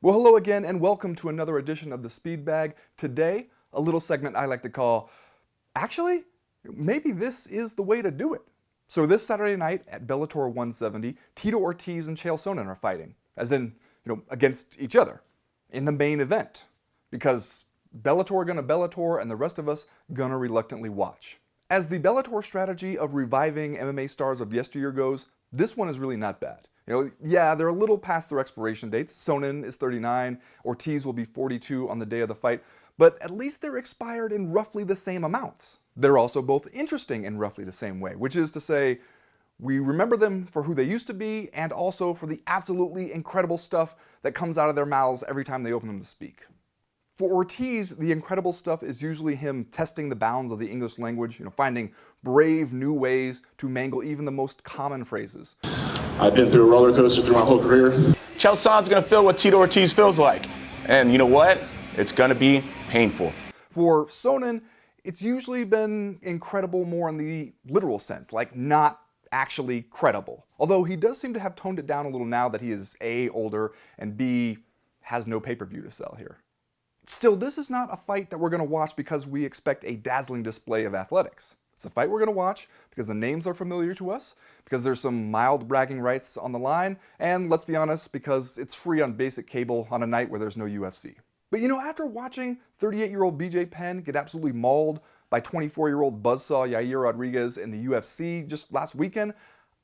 Well, hello again and welcome to another edition of the Speed Bag. Today, a little segment I like to call, actually, maybe this is the way to do it. So this Saturday night at Bellator 170, Tito Ortiz and Chael Sonnen are fighting, as in, against each other in the main event. Because Bellator gonna Bellator and the rest of us gonna reluctantly watch. As the Bellator strategy of reviving MMA stars of yesteryear goes, this one is really not bad. Yeah, they're a little past their expiration dates. Sonnen is 39, Ortiz will be 42 on the day of the fight, but at least they're expired in roughly the same amounts. They're also both interesting in roughly the same way, which is to say, we remember them for who they used to be and also for the absolutely incredible stuff that comes out of their mouths every time they open them to speak. For Ortiz, the incredible stuff is usually him testing the bounds of the English language, finding brave new ways to mangle even the most common phrases. I've been through a roller coaster through my whole career. Chael Sonnen's gonna feel what Tito Ortiz feels like. And you know what? It's gonna be painful. For Sonnen, it's usually been incredible more in the literal sense, like not actually credible. Although he does seem to have toned it down a little now that he is A, older, and B, has no pay-per-view to sell here. Still, this is not a fight that we're going to watch because we expect a dazzling display of athletics. It's a fight we're going to watch because the names are familiar to us, because there's some mild bragging rights on the line, and let's be honest, because it's free on basic cable on a night where there's no UFC. But after watching 38-year-old BJ Penn get absolutely mauled by 24-year-old buzzsaw Yair Rodriguez in the UFC just last weekend,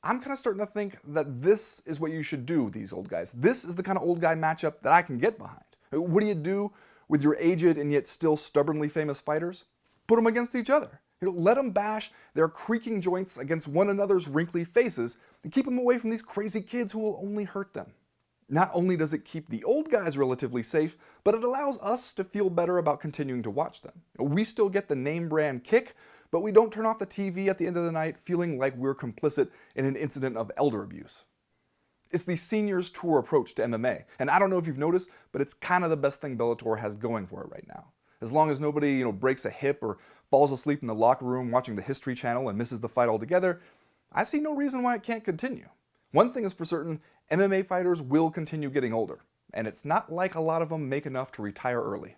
I'm kind of starting to think that this is what you should do with these old guys. This is the kind of old guy matchup that I can get behind. What do you do with your aged and yet still stubbornly famous fighters? Put them against each other. Let them bash their creaking joints against one another's wrinkly faces and keep them away from these crazy kids who will only hurt them. Not only does it keep the old guys relatively safe, but it allows us to feel better about continuing to watch them. We still get the name brand kick, but we don't turn off the TV at the end of the night feeling like we're complicit in an incident of elder abuse. It's the seniors tour approach to MMA, and I don't know if you've noticed, but it's kind of the best thing Bellator has going for it right now. As long as nobody, breaks a hip or falls asleep in the locker room watching the History Channel and misses the fight altogether, I see no reason why it can't continue. One thing is for certain, MMA fighters will continue getting older, and it's not like a lot of them make enough to retire early.